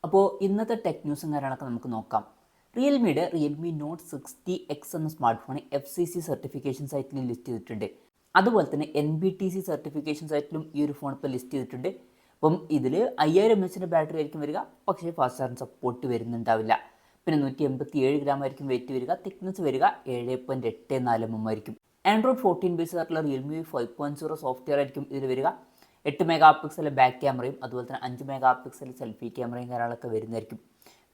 അപ്പോൾ ഇന്നത്തെ ടെക് ന്യൂസും കാര്യങ്ങളൊക്കെ നമുക്ക് നോക്കാം. റിയൽമിയുടെ റിയൽമി നോട്ട് 60X എന്ന സ്മാർട്ട് ഫോൺ FCC സർട്ടിഫിക്കേഷൻ സൈറ്റിൽ ലിസ്റ്റ് ചെയ്തിട്ടുണ്ട്. അതുപോലെ തന്നെ NBTC സർട്ടിഫിക്കേഷൻ സൈറ്റിലും ഈ ഒരു ഫോൺ ഇപ്പോൾ ലിസ്റ്റ് ചെയ്തിട്ടുണ്ട്. അപ്പം ഇതിൽ 5000 mAh ബാറ്ററി ആയിരിക്കും വരിക, പക്ഷേ ഫാസ്റ്റ് ചാർജിങ് സപ്പോർട്ട് വരുന്നുണ്ടാവില്ല. പിന്നെ 187 ഗ്രാം ആയിരിക്കും വെയിറ്റ് വരിക, തിക്നെസ് വരിക 7.84 mm ആയിരിക്കും. ആൻഡ്രോയിഡ് 14 ബേസ് ആയിട്ടുള്ള റിയൽമി 5.0 സോഫ്റ്റ്വെയർ ആയിരിക്കും ഇതിൽ വരിക. 8 മെഗാ പിക്സൽ ബാക്ക് ക്യാമറയും അതുപോലെ തന്നെ 5 മെഗാ പിക്സൽ സെൽഫി ക്യാമറയും കാര്യങ്ങളൊക്കെ വരുന്നതായിരിക്കും.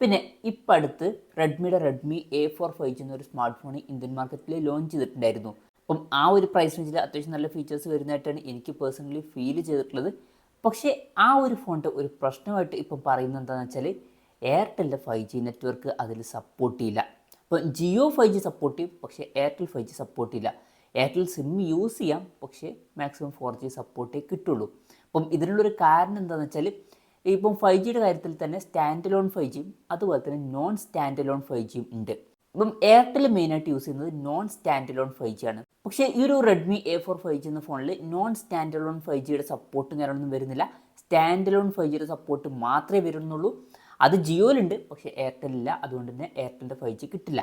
പിന്നെ ഇപ്പം അടുത്ത് റെഡ്മി A4 5G എന്നൊരു സ്മാർട്ട് ഫോൺ ഇന്ത്യൻ മാർക്കറ്റിൽ ലോഞ്ച് ചെയ്തിട്ടുണ്ടായിരുന്നു. അപ്പം ആ ഒരു പ്രൈസ് റേഞ്ചിൽ അത്യാവശ്യം നല്ല ഫീച്ചേഴ്സ് വരുന്നതായിട്ടാണ് എനിക്ക് പേഴ്സണലി ഫീൽ ചെയ്തിട്ടുള്ളത്. പക്ഷേ ആ ഒരു ഫോണിൻ്റെ ഒരു പ്രശ്നമായിട്ട് ഇപ്പം പറയുന്നത് എന്താണെന്ന് വെച്ചാൽ എയർടെലിൻ്റെ 5G നെറ്റ്വർക്ക് അതിൽ സപ്പോർട്ട് ചെയ്യില്ല. അപ്പം ജിയോ 5G സപ്പോർട്ട് ചെയ്യും, പക്ഷേ എയർടെൽ 5G സപ്പോർട്ട് ചെയ്യില്ല. എയർടെൽ സിം യൂസ് ചെയ്യാം, പക്ഷേ മാക്സിമം 4G സപ്പോർട്ടേ കിട്ടുള്ളൂ. അപ്പം ഇതിനുള്ളൊരു കാരണം എന്താണെന്ന് വെച്ചാൽ ഇപ്പം 5Gയുടെ കാര്യത്തിൽ തന്നെ സ്റ്റാൻഡ് ലോൺ 5Gയും അതുപോലെ തന്നെ നോൺ സ്റ്റാൻഡ് ലോൺ 5Gയും ഉണ്ട്. ഇപ്പം എയർടെൽ മെയിനായിട്ട് യൂസ് ചെയ്യുന്നത് നോൺ സ്റ്റാൻഡ് ലോൺ 5G ആണ്. പക്ഷേ ഈ ഒരു റെഡ്മി A4 5G എന്ന ഫോണിൽ നോൺ സ്റ്റാൻഡ് ലോൺ 5Gയുടെ സപ്പോർട്ടും കാര്യങ്ങളൊന്നും വരുന്നില്ല. സ്റ്റാൻഡ് ലോൺ 5Gയുടെ സപ്പോർട്ട് മാത്രമേ വരുന്നുള്ളൂ. അത് ജിയോയിലുണ്ട്, പക്ഷേ എയർടെലില്ല. അതുകൊണ്ട് തന്നെ എയർടെലിൻ്റെ 5G കിട്ടില്ല.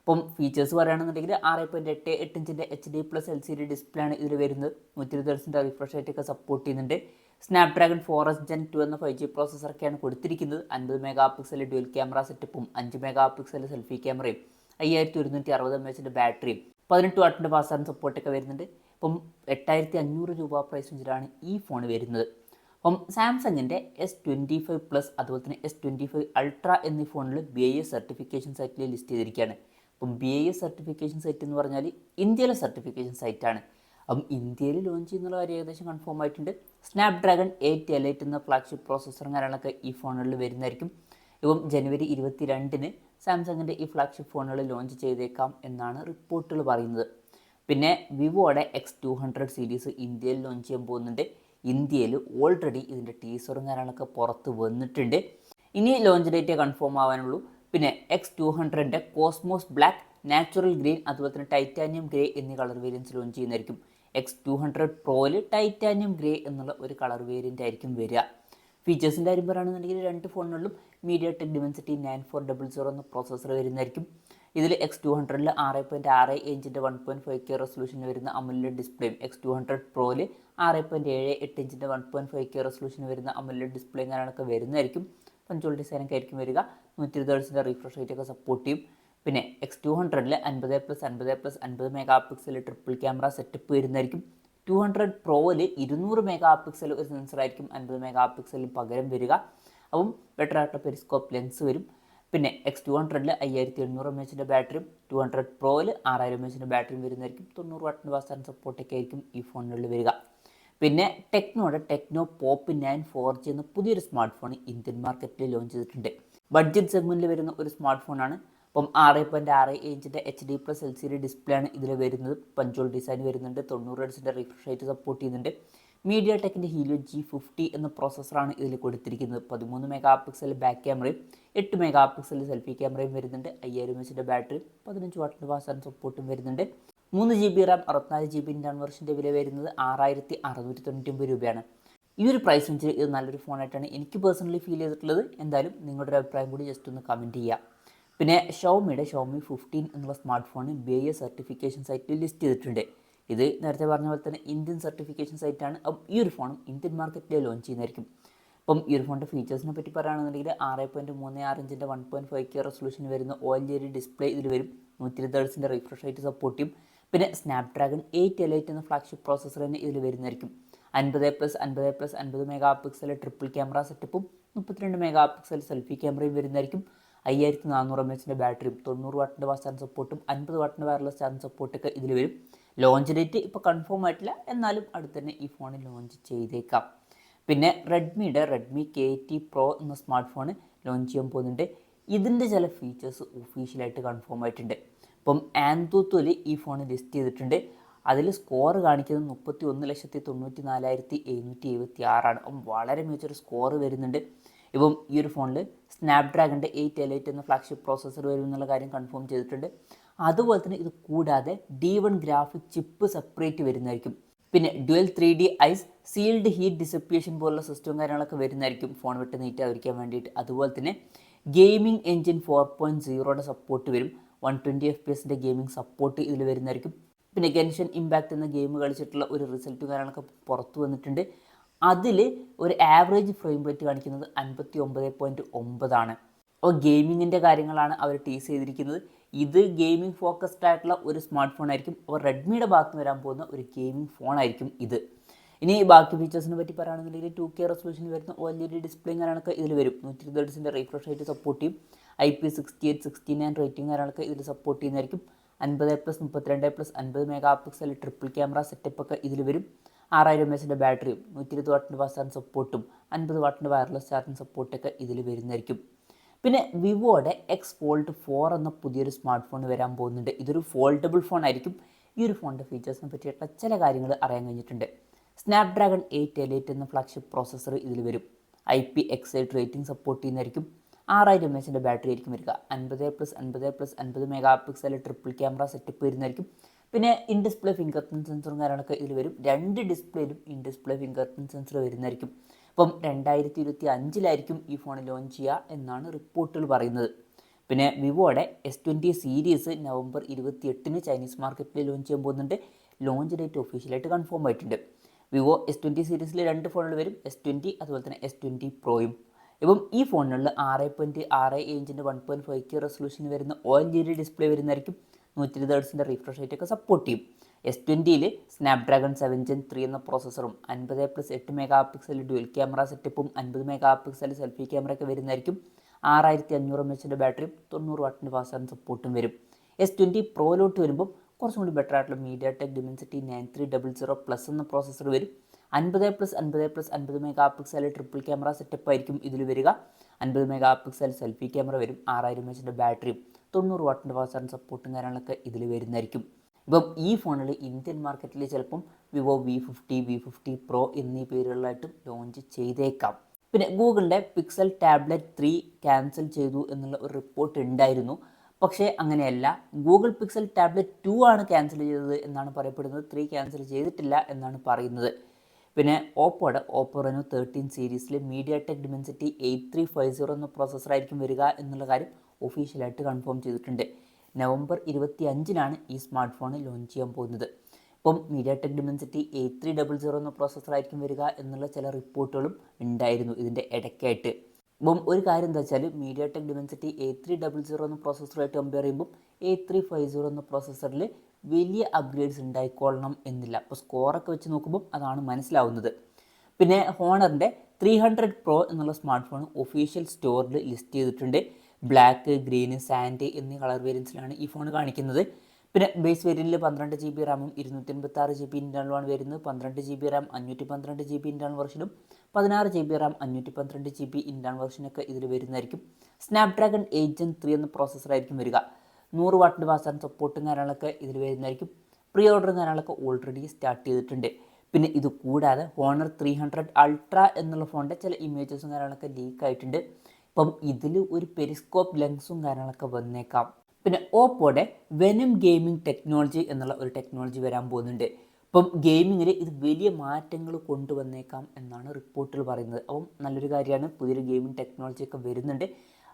അപ്പം ഫീച്ചേഴ്സ് പറയുകയാണെന്നുണ്ടെങ്കിൽ 6.88 ഇഞ്ചിൻ്റെ HD+ LCD ഡിസ്പ്ലേ ആണ് ഇതിൽ വരുന്നത്. 120 Hz റിഫ്രഷ് റേറ്റൊക്കെ സപ്പോർട്ട് ചെയ്യുന്നുണ്ട്. സ്നാപ്ഡ്രാഗൺ 4S Gen 2 എന്ന 5G പ്രോസസ്സറൊക്കെയാണ് കൊടുത്തിരിക്കുന്നത്. 50 മെഗാ പിക്സൽ ഡ്യുവൽ ക്യാമറ സെറ്റപ്പും 5 മെഗാ പിക്സൽ സെൽഫി ക്യാമറയും 5160 mAh ബാറ്ററിയും 18 വാട്ടിൻ്റെ ഫാസ്റ്റ് ചാർജിങ് സപ്പോർട്ടൊക്കെ വരുന്നുണ്ട്. ഇപ്പം 8500 രൂപ പ്രൈസ് റേഞ്ചിലാണ് ഈ ഫോൺ വരുന്നത്. അപ്പം സാംസങ്ങിൻ്റെ S25+ അതുപോലെ തന്നെ S25 Ultra എന്നീ ഫോണിൽ BIS സർട്ടിഫിക്കേഷൻ സൈറ്റിൽ ലിസ്റ്റ് ചെയ്തിരിക്കുകയാണ്. അപ്പം BIS സർട്ടിഫിക്കേഷൻ സൈറ്റ് എന്ന് പറഞ്ഞാൽ ഇന്ത്യയിലെ സർട്ടിഫിക്കേഷൻ സൈറ്റാണ്. അപ്പം ഇന്ത്യയിൽ ലോഞ്ച് ചെയ്യുന്നുള്ള കാര്യം ഏകദേശം കൺഫേം ആയിട്ടുണ്ട്. സ്നാപ്ഡ്രാഗൺ 8 Elite എന്ന ഫ്ലാഗ്ഷിപ്പ് പ്രോസസ്സറും കാര്യങ്ങളൊക്കെ ഈ ഫോണുകളിൽ വരുന്നതായിരിക്കും. ഇപ്പം ജനുവരി 22-ന് സാംസങ്ങിൻ്റെ ഈ ഫ്ലാഗ്ഷിപ്പ് ഫോണുകൾ ലോഞ്ച് ചെയ്തേക്കാം എന്നാണ് റിപ്പോർട്ടുകൾ പറയുന്നത്. പിന്നെ വിവോയുടെ X200 സീരീസ് ഇന്ത്യയിൽ ലോഞ്ച് ചെയ്യാൻ പോകുന്നുണ്ട്. ഇന്ത്യയിൽ ഓൾറെഡി ഇതിൻ്റെ ടീസറും കാര്യങ്ങളൊക്കെ പുറത്ത് വന്നിട്ടുണ്ട്. ഇനി ലോഞ്ച് ഡേറ്റ് കൺഫേം ആവാനുള്ളൂ. പിന്നെ X200ൻ്റെ കോസ്മോസ് ബ്ലാക്ക്, നാച്ചുറൽ ഗ്രീൻ അതുപോലെ തന്നെ ടൈറ്റാനിയം ഗ്രേ എന്നീ കളർ വേരിയൻസ് ലോഞ്ച് ചെയ്യുന്നതായിരിക്കും. X200 Proയിൽ ടൈറ്റാനിയം ഗ്രേ എന്നുള്ള ഒരു കളർ വേരിയൻ്റ് ആയിരിക്കും വരിക. ഫീച്ചേഴ്സിൻ്റെ കാര്യം പറയുകയാണെന്നുണ്ടെങ്കിൽ രണ്ട് ഫോണുകളിലും MediaTek Dimensity 9400 എന്ന പ്രോസസ്സർ വരുന്നതായിരിക്കും. ഇതിൽ X200ൽ 6.6 ഇഞ്ചിൻ്റെ 1.5K റെസൊല്യൂഷൻ വരുന്ന AMOLED ഡിസ്പ്ലേയും X200 Proയിൽ 6.78 ഇഞ്ചിൻ്റെ 1.5K റെസൊല്യൂഷൻ വരുന്ന AMOLED ഡിസ്പ്ലേയും കാര്യങ്ങളൊക്കെ വരുന്നതായിരിക്കും. പഞ്ചോൾ ഡിസൈനൊക്കെ ആയിരിക്കും വരിക. 120 Hz റിഫ്രഷ് റേറ്റൊക്കെ സപ്പോർട്ട് ചെയ്യും. പിന്നെ X200ൽ 50+50+50 mega pixel triple camera setup വരുന്നതായിരിക്കും. 200 Proയിൽ 200 മെഗാ പിക്സൽ ഒരു സെൻസറായിരിക്കും 50 മെഗാ പിക്സലിന് പകരം വരിക. അപ്പം ബെറ്റർ ആയിട്ടുള്ള പെരിസ്കോപ്പ് ലെൻസ് വരും. പിന്നെ X200ൽ 5800 mAh ബാറ്ററിയും 200 Proയിൽ 6000 mAh ബാറ്ററിയും വരുന്നതായിരിക്കും. 90 വാട്ടിൻ്റെ ഫാസ്റ്റ് ചാർജിങ് സപ്പോർട്ടൊക്കെ ആയിരിക്കും ഈ ഫോണുകളിൽ വരിക. പിന്നെ ടെക്നോ പോപ്പ് 9 4G എന്ന പുതിയൊരു സ്മാർട്ട് ഫോൺ ഇന്ത്യൻ മാർക്കറ്റിൽ ലോഞ്ച് ചെയ്തിട്ടുണ്ട്. ബഡ്ജറ്റ് സെഗ്മെൻറ്റിൽ വരുന്ന ഒരു സ്മാർട്ട് ഫോണാണ്. അപ്പം 6.6 ഇഞ്ചിൻ്റെ HD+ LCD ഡിസ്പ്ലേ ആണ് ഇതിൽ വരുന്നത്. പഞ്ചോൾ ഡിസൈൻ വരുന്നുണ്ട്. 90 Hz റിഫ്രഷ് റേറ്റ് സപ്പോർട്ട് ചെയ്യുന്നുണ്ട്. MediaTekൻ്റെ Helio G50 എന്ന പ്രോസസ്സറാണ് ഇതിൽ കൊടുത്തിരിക്കുന്നത്. 13 മെഗാ പിക്സൽ ബാക്ക് ക്യാമറയും 8 മെഗാ പിക്സൽ സെൽഫി ക്യാമറയും വരുന്നുണ്ട്. 5000 mAh ബാറ്ററിയും 15 വാട്ടിൻ്റെ ഫാസ്റ്റ് ചാർജിങ് സപ്പോർട്ടും വരുന്നുണ്ട്. 3GB RAM 64GB ഇന്റേണൽ വെർഷൻ്റെ വില വരുന്നത് 6699 രൂപയാണ്. ഈ ഒരു പ്രൈസ് റേഞ്ചിൽ ഇത് നല്ലൊരു ഫോണായിട്ടാണ് എനിക്ക് പേഴ്സണലി ഫീൽ ചെയ്തിട്ടുള്ളത്. എന്തായാലും നിങ്ങളുടെ ഒരു അഭിപ്രായം കൂടി ജസ്റ്റ് ഒന്ന് കമൻറ്റ് ചെയ്യുക. പിന്നെ ഷവോമിയുടെ Xiaomi 15 എന്നുള്ള സ്മാർട്ട് ഫോൺ BIS സർട്ടിഫിക്കേഷൻ സൈറ്റിൽ ലിസ്റ്റ് ചെയ്തിട്ടുണ്ട്. ഇത് നേരത്തെ പറഞ്ഞ പോലെ തന്നെ ഇന്ത്യൻ സർട്ടിഫിക്കേഷൻ സൈറ്റാണ്. അപ്പം ഈ ഒരു ഫോണും ഇന്ത്യൻ മാർക്കറ്റിൽ ലോഞ്ച് ചെയ്യുന്നതായിരിക്കും. അപ്പം ഈ ഒരു ഫോണിൻ്റെ ഫീച്ചേഴ്സിനെ പറ്റി പറയുകയാണെന്നുണ്ടെങ്കിൽ 6.36 ഇഞ്ചിൻ്റെ 1.5K റെസൊല്യൂഷൻ വരുന്ന OLED ഡിസ്പ്ലേ ഇതിൽ വരും. 120 Hz റിഫ്രഷ് റേറ്റ് സപ്പോർട്ട് ചെയ്യും. പിന്നെ സ്നാപ്ഡ്രാഗൺ 8 Elite എന്ന ഫ്ലാഗ്ഷിപ്പ് പ്രോസസ്സർ തന്നെ ഇതിൽ വരുന്നതായിരിക്കും. 50+50+50 മെഗാ പിക്സൽ ട്രിപ്പിൾ ക്യാമറ സെറ്റപ്പും 32 മെഗാ പിക്സൽ സെൽഫി ക്യാമറയും വരുന്നതായിരിക്കും. 5400 mAh ബാറ്ററിയും 90 വാട്ടിൻ്റെ ഫാസ്റ്റ് ചാർജിങ് സപ്പോർട്ടും 50 വാട്ടിൻ്റെ വയർലെസ് ചാർജിങ് സപ്പോർട്ടൊക്കെ ഇതിൽ വരും. ലോഞ്ച് ഡേറ്റ് ഇപ്പോൾ കൺഫേം ആയിട്ടില്ല, എന്നാലും അടുത്ത് തന്നെ ഈ ഫോൺ ലോഞ്ച് ചെയ്തേക്കാം. പിന്നെ റെഡ്മി KT Pro എന്ന സ്മാർട്ട് ഫോൺ ലോഞ്ച് ചെയ്യാൻ പോകുന്നുണ്ട്. ഇതിൻ്റെ ചില ഫീച്ചേഴ്സ് ഒഫീഷ്യലായിട്ട് കൺഫേം ആയിട്ടുണ്ട്. ഇപ്പം ആൻതൂത്തുൽ ഈ ഫോൺ ലിസ്റ്റ് ചെയ്തിട്ടുണ്ട്. അതിൽ സ്കോർ കാണിക്കുന്നത് 31,94,776 ആണ്. അപ്പം വളരെ മികച്ചൊരു സ്കോർ വരുന്നുണ്ട്. ഇപ്പം ഈ ഒരു ഫോണിൽ സ്നാപ്ഡ്രാഗണിൻ്റെ 8 Elite എന്ന ഫ്ലാഗ്ഷിപ്പ് പ്രോസസ്സർ വരും എന്നുള്ള കാര്യം കൺഫേം ചെയ്തിട്ടുണ്ട്. അതുപോലെ തന്നെ ഇത് കൂടാതെ D1 ഗ്രാഫിക് ചിപ്പ് സെപ്പറേറ്റ് വരുന്നതായിരിക്കും. പിന്നെ dual 3D ice, sealed heat dissipation പോലുള്ള സിസ്റ്റവും കാര്യങ്ങളൊക്കെ വരുന്നതായിരിക്കും ഫോൺ വിട്ട് നീറ്റാതിരിക്കാൻ വേണ്ടിയിട്ട്. അതുപോലെ തന്നെ ഗെയിമിംഗ് എഞ്ചിൻ 4.0യുടെ സപ്പോർട്ട് വരും. 120 FPS ഗെയിമിംഗ് സപ്പോർട്ട് ഇതിൽ വരുന്നതായിരിക്കും. പിന്നെ ഗെൻഷൻ ഇമ്പാക്റ്റ് എന്ന ഗെയിം കളിച്ചിട്ടുള്ള ഒരു റിസൾട്ട് കാര്യങ്ങളൊക്കെ പുറത്തു വന്നിട്ടുണ്ട്. അതിൽ ഒരു ആവറേജ് ഫ്രെയിം റേറ്റ് കാണിക്കുന്നത് 59.9 ആണ്. അപ്പോൾ ഗെയിമിങ്ങിൻ്റെ കാര്യങ്ങളാണ് അവർ ടീസ് ചെയ്തിരിക്കുന്നത്. ഇത് ഗെയിമിംഗ് ഫോക്കസ്ഡ് ആയിട്ടുള്ള ഒരു സ്മാർട്ട് ഫോൺ ആയിരിക്കും. അപ്പോൾ റെഡ്മിയുടെ ഭാഗത്ത് നിന്ന് വരാൻ പോകുന്ന ഒരു ഗെയിമിംഗ് ഫോൺ ആയിരിക്കും ഇത്. ഇനി ബാക്കി ഫീച്ചേഴ്സിനെ പറ്റി പറയുകയാണെന്നുണ്ടെങ്കിൽ 2K റെസൊല്യൂഷൻ വരുന്ന OLED ഡിസ്പ്ലേയും കാര്യങ്ങളൊക്കെ ഇതിൽ വരും. 120 Hz റിഫ്രഷ് റേറ്റ് സപ്പോർട്ട് ചെയ്യും. IP68-69 റേറ്റിംഗ് കാര്യങ്ങളൊക്കെ ഇതിൽ സപ്പോർട്ട് ചെയ്യുന്നതായിരിക്കും. 50+, 32+, 50 megapixel triple camera setup ഒക്കെ ഇതിൽ വരും. 6000 mAh ബാറ്ററിയും 120 വാട്ടിൻ്റെ ഫാസ്റ്റ് ചാർജിങ് സപ്പോർട്ടും 50 വാട്ടിൻ്റെ വയർലെസ് ചാർജിങ് സപ്പോർട്ടൊക്കെ ഇതിൽ വരുന്നതായിരിക്കും. പിന്നെ വിവോയുടെ X Fold 4 എന്ന പുതിയൊരു സ്മാർട്ട് ഫോൺ വരാൻ പോകുന്നുണ്ട്. ഇതൊരു ഫോൾഡബിൾ ഫോൺ ആയിരിക്കും. ഈ ഒരു ഫോണിൻ്റെ ഫീച്ചേഴ്സിനെ പറ്റിയിട്ടുള്ള ചില കാര്യങ്ങൾ അറിയാൻ കഴിഞ്ഞിട്ടുണ്ട്. സ്നാപ്ഡ്രാഗൺ 8 എന്ന ഫ്ലാഗ്ഷിപ്പ് പ്രോസസ്സർ ഇതിൽ വരും. IPX8 റേറ്റിംഗ് സപ്പോർട്ട് ചെയ്യുന്നതായിരിക്കും. 6000 mAh ബാറ്ററി ആയിരിക്കും വരിക. 50+, 50+, 50 megapixel triple camera setup വരുന്നതായിരിക്കും. പിന്നെ ഇൻ ഡിസ്പ്ലേ ഫിംഗർ പ്രിൻറ്റ് സെൻസറും കാര്യങ്ങളൊക്കെ ഇതിൽ വരും. 2 ഡിസ്പ്ലേയിലും in display fingerprint sensor വരുന്നതായിരിക്കും. അപ്പം 2025 ഈ ഫോൺ ലോഞ്ച് ചെയ്യുക എന്നാണ് റിപ്പോർട്ടുകൾ പറയുന്നത്. പിന്നെ വിവോയുടെ S20 സീരീസ് നവംബർ 28 ചൈനീസ് മാർക്കറ്റിൽ ലോഞ്ച് ചെയ്യാൻ പോകുന്നുണ്ട്. ലോഞ്ച് ഡേറ്റ് ഒഫീഷ്യലായിട്ട് കൺഫേം ആയിട്ടുണ്ട്. വിവോ S20 സീരീസിൽ 2 ഫോണുകൾ വരും. S20 അതുപോലെ തന്നെ S20 പ്രോയും. ഇപ്പം ഈ ഫോണിനുള്ള 6.6 ഇഞ്ചിൻ്റെ 1.5K റെസൊല്യൂഷൻ വരുന്ന OLED ഡിസ്പ്ലേ വരുന്നതായിരിക്കും. 120 Hz റിഫ്രഷ് റേറ്റ് ഒക്കെ സപ്പോർട്ട് ചെയ്യും. S20 സ്നാപ്ഡ്രാഗൺ 7 Gen 3 എന്ന പ്രോസസ്സറും 50+8 മെഗാ പിക്സൽ ഡ്യുവൽ ക്യാമറ സെറ്റപ്പും 50 മെഗാ പിക്സൽ സെൽഫി ക്യാമറ ഒക്കെ വരുന്നതായിരിക്കും. 6500 mAh ബാറ്ററിയും 90 വാട്ടിൻ്റെ ഫാസ്റ്റ് ചാർജിങ് സപ്പോർട്ടും വരും. S20 പ്രോയിലോട്ട് വരുമ്പോൾ കുറച്ചും കൂടി ബെറ്റർ ആയിട്ടുള്ള MediaTek Dimensity 9300+ എന്ന പ്രോസസ്സർ വരും. 50+, 50+, 50 megapixel triple camera setup ആയിരിക്കും ഇതിൽ വരിക. 50 മെഗാ പിക്സൽ സെൽഫി ക്യാമറ വരും. 6000 mAh ബാറ്ററിയും 90 വാട്ടിൻ്റെ ഫാസ്റ്റ് ചാർജിങ് സപ്പോർട്ടും കാര്യങ്ങളൊക്കെ ഇതിൽ വരുന്നതായിരിക്കും. ഇപ്പം ഈ ഫോണിൽ ഇന്ത്യൻ മാർക്കറ്റിൽ ചിലപ്പം വിവോ V50, V50 Pro എന്നീ പേരുകളിലായിട്ടും ലോഞ്ച് ചെയ്തേക്കാം. പിന്നെ ഗൂഗിളിൻ്റെ പിക്സൽ ടാബ്ലറ്റ് 3 ക്യാൻസൽ ചെയ്തു എന്നുള്ള ഒരു റിപ്പോർട്ട് ഉണ്ടായിരുന്നു. പക്ഷേ അങ്ങനെയല്ല. ഗൂഗിൾ പിക്സൽ ടാബ്ലറ്റ് 2 ആണ് ക്യാൻസൽ ചെയ്തത് എന്നാണ് പറയപ്പെടുന്നത്. 3 ക്യാൻസൽ ചെയ്തിട്ടില്ല എന്നാണ് പറയുന്നത്. പിന്നെ ഓപ്പോയുടെ ഓപ്പോ റെനോ 13 സീരീസിൽ MediaTek Dimensity 8350 എന്ന പ്രോസസ്സറായിരിക്കും വരിക എന്നുള്ള കാര്യം ഒഫീഷ്യലായിട്ട് കൺഫേം ചെയ്തിട്ടുണ്ട്. നവംബർ 25 ഈ സ്മാർട്ട് ഫോൺ ലോഞ്ച് ചെയ്യാൻ പോകുന്നത്. ഇപ്പം MediaTek Dimensity 8300 എന്ന പ്രോസസ്സറായിരിക്കും വരിക എന്നുള്ള ചില റിപ്പോർട്ടുകളും ഉണ്ടായിരുന്നു ഇതിൻ്റെ ഇടയ്ക്കായിട്ട്. അപ്പം ഒരു കാര്യം എന്താ വെച്ചാൽ MediaTek Dimensity 8300 എന്ന പ്രോസസ്സറായിട്ട് കമ്പയർ ചെയ്യുമ്പോൾ 8350 എന്ന പ്രോസസ്സറിൽ വലിയ അപ്ഗ്രേഡ്സ് ഉണ്ടായിക്കൊള്ളണം എന്നില്ല. അപ്പോൾ സ്കോറൊക്കെ വെച്ച് നോക്കുമ്പോൾ അതാണ് മനസ്സിലാവുന്നത്. പിന്നെ ഹോണറിൻ്റെ 300 Pro എന്നുള്ള സ്മാർട്ട് ഫോൺ ഒഫീഷ്യൽ സ്റ്റോറിൽ ലിസ്റ്റ് ചെയ്തിട്ടുണ്ട്. ബ്ലാക്ക്, ഗ്രീന്, സാൻഡ് എന്നീ കളർ വേരിയൻസിലാണ് ഈ ഫോൺ കാണിക്കുന്നത്. പിന്നെ ബേസ് വേരിയൻറ്റിൽ 12 GB റാമും 256 GB ഇൻറ്റേർണലുമാണ് വരുന്നത്. 12 GB റാം 512 GB ഇൻറ്റേർണൽ വെർഷനും 16 GB റാം 512 GB ഇൻറ്റേർണൽ വെർഷനൊക്കെ ഇതിൽ വരുന്നതായിരിക്കും. സ്നാപ്ഡ്രാഗൺ 8 Gen 3 എന്ന പ്രോസസ്സറായിരിക്കും വരിക. 100 വാട്ടിൻ്റെ ഫാസ്റ്റ് ചാർജിങ് സപ്പോർട്ടും കാര്യങ്ങളൊക്കെ ഇതിൽ വരുന്നതായിരിക്കും. പ്രീ ഓർഡറും കാര്യങ്ങളൊക്കെ ഓൾറെഡി സ്റ്റാർട്ട് ചെയ്തിട്ടുണ്ട്. പിന്നെ ഇത് കൂടാതെ ഹോണർ 300 Ultra എന്നുള്ള ഫോണിൻ്റെ ചില ഇമേജസും കാര്യങ്ങളൊക്കെ ലീക്ക് ആയിട്ടുണ്ട്. ഇപ്പം ഇതിൽ ഒരു പെരിസ്കോപ്പ് ലെൻസും കാര്യങ്ങളൊക്കെ വന്നേക്കാം. പിന്നെ ഓപ്പോയുടെ വെനം ഗെയിമിംഗ് ടെക്നോളജി എന്നുള്ള ഒരു ടെക്നോളജി വരാൻ പോകുന്നുണ്ട്. ഇപ്പം ഗെയിമിങ്ങിൽ ഇത് വലിയ മാറ്റങ്ങൾ കൊണ്ടുവന്നേക്കാം എന്നാണ് റിപ്പോർട്ടുകൾ പറയുന്നത്. അപ്പം നല്ലൊരു കാര്യമാണ്. പുതിയൊരു ഗെയിമിംഗ് ടെക്നോളജി ഒക്കെ വരുന്നുണ്ട്.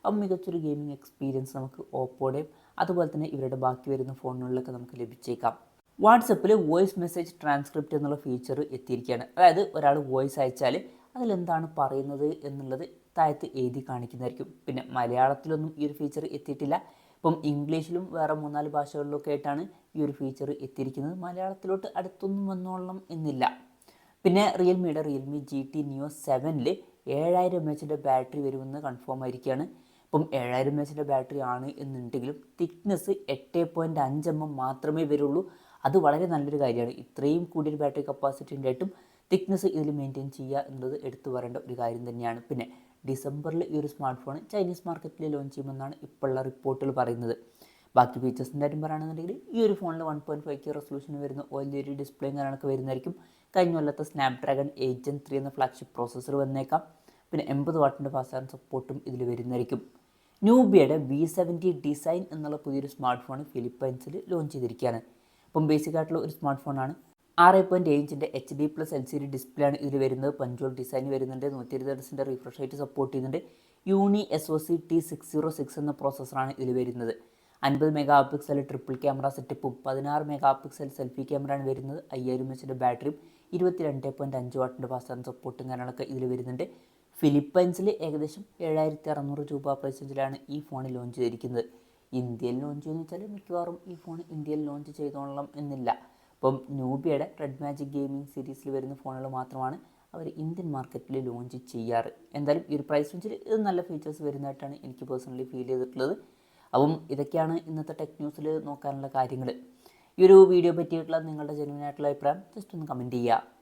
അപ്പം മികച്ചൊരു ഗെയിമിംഗ് എക്സ്പീരിയൻസ് നമുക്ക് ഓപ്പോയുടെയും അതുപോലെ തന്നെ ഇവരുടെ ബാക്കി വരുന്ന ഫോണുകളിലൊക്കെ നമുക്ക് ലഭിച്ചേക്കാം. വാട്സപ്പിൽ വോയിസ് മെസ്സേജ് ട്രാൻസ്ക്രിപ്റ്റ് എന്നുള്ള ഫീച്ചർ എത്തിയിരിക്കുകയാണ്. അതായത് ഒരാൾ വോയിസ് അയച്ചാൽ അതിലെന്താണ് പറയുന്നത് എന്നുള്ളത് താഴത്ത് എഴുതി കാണിക്കുന്നതായിരിക്കും. പിന്നെ മലയാളത്തിലൊന്നും ഈ ഒരു ഫീച്ചർ എത്തിയിട്ടില്ല. ഇപ്പം ഇംഗ്ലീഷിലും വേറെ 3-4 ഭാഷകളിലൊക്കെ ആയിട്ടാണ് ഈ ഒരു ഫീച്ചർ എത്തിയിരിക്കുന്നത്. മലയാളത്തിലോട്ട് അടുത്തൊന്നും വന്നോളണം എന്നില്ല. പിന്നെ റിയൽമിയുടെ റിയൽമി GT Neo 7ൽ 7000 mAh ബാറ്ററി വരുമെന്ന് കൺഫേം ആയിരിക്കുകയാണ്. ഇപ്പം 7000 mAh ബാറ്ററി ആണ് എന്നുണ്ടെങ്കിലും തിക്നെസ് 8.5 mm മാത്രമേ വരുള്ളൂ. അത് വളരെ നല്ലൊരു കാര്യമാണ്. ഇത്രയും കൂടിയൊരു ബാറ്ററി കപ്പാസിറ്റി ഉണ്ടായിട്ടും തിക്നെസ് ഇതിൽ മെയിൻറ്റെയിൻ ചെയ്യുക എന്നുള്ളത് എടുത്തു പറയേണ്ട ഒരു കാര്യം തന്നെയാണ്. പിന്നെ ഡിസംബറിൽ ഈ ഒരു സ്മാർട്ട് ഫോൺ ചൈനീസ് മാർക്കറ്റിൽ ലോഞ്ച് ചെയ്യുമെന്നാണ് ഇപ്പോഴുള്ള റിപ്പോർട്ടുകൾ പറയുന്നത്. ബാക്കി ഫീച്ചേഴ്സിൻ്റെ കാര്യം പറയുകയാണെന്നുണ്ടെങ്കിൽ ഈ ഒരു ഫോണിൽ 1.5K റെസൊല്യൂഷൻ വരുന്ന OLED ഡിസ്പ്ലേയും കാര്യങ്ങളൊക്കെ വരുന്നതായിരിക്കും. കഴിഞ്ഞ കൊല്ലത്തെ സ്നാപ്ഡ്രാഗൺ 8 Gen 3 എന്ന ഫ്ലാഗ്ഷിപ്പ് പ്രോസസ്സർ വന്നേക്കാം. പിന്നെ 80 വാട്ടിൻ്റെ ഫാസ്റ്റ് ചാർജിങ് സപ്പോർട്ടും ഇതിൽ വരുന്നതായിരിക്കും. ന്യൂബിയുടെ V70 ഡിസൈൻ എന്നുള്ള പുതിയൊരു സ്മാർട്ട് ഫോൺ ഫിലിപ്പൈൻസിൽ ലോഞ്ച് ചെയ്തിരിക്കുകയാണ്. അപ്പം ബേസിക് ആയിട്ടുള്ള ഒരു സ്മാർട്ട് ഫോണാണ്. 6.7 HD+ LCD ഡിസ്പ്ലേ ആണ് ഇതിൽ വരുന്നത്. പഞ്ച്വൽ ഡിസൈൻ വരുന്നുണ്ട്. 120 Hz റിഫ്രഷ് റേറ്റ് സപ്പോർട്ട് ചെയ്യുന്നുണ്ട്. യൂണി SoC T606 എന്ന പ്രോസസ്സറാണ് ഇതിൽ വരുന്നത്. 50 മെഗാ പിക്സൽ ട്രിപ്പിൾ ക്യാമറ സെറ്റപ്പും 16 മെഗാ പിക്സൽ സെൽഫി ക്യാമറയാണ് വരുന്നത്. 5000 mAh ബാറ്ററിയും 22.5 വാട്ടിൻ്റെ ഫാസ്റ്റ് ചാർജിംഗ് സപ്പോർട്ടും കാര്യങ്ങളൊക്കെ ഇതിൽ വരുന്നുണ്ട്. ഫിലിപ്പൈൻസിൽ ഏകദേശം 7600 രൂപ പ്രൈസ് റേഞ്ചിലാണ് ഈ ഫോൺ ലോഞ്ച് ചെയ്തിരിക്കുന്നത്. ഇന്ത്യയിൽ ലോഞ്ച് ചെയ്യുമെന്ന് വെച്ചാൽ മിക്കവാറും ഈ ഫോൺ ഇന്ത്യയിൽ ലോഞ്ച് ചെയ്തോളണം എന്നില്ല. അപ്പം നൂബിയയുടെ റെഡ് മാജിക് ഗെയിമിംഗ് സീരീസിൽ വരുന്ന ഫോണുകൾ മാത്രമാണ് അവർ ഇന്ത്യൻ മാർക്കറ്റിൽ ലോഞ്ച് ചെയ്യാറ്. എന്തായാലും ഈ ഒരു പ്രൈസ് റേഞ്ചിൽ ഇത് നല്ല ഫീച്ചേഴ്സ് വരുന്നതായിട്ടാണ് എനിക്ക് പേഴ്സണലി ഫീൽ ചെയ്തിട്ടുള്ളത്. അപ്പം ഇതൊക്കെയാണ് ഇന്നത്തെ ടെക് ന്യൂസിൽ നോക്കാനുള്ള കാര്യങ്ങൾ. ഈ ഒരു വീഡിയോ പറ്റിയിട്ടുള്ള നിങ്ങളുടെ ജെന്യുവൻ ആയിട്ടുള്ള അഭിപ്രായം ജസ്റ്റ് ഒന്ന് കമൻറ്റ് ചെയ്യുക.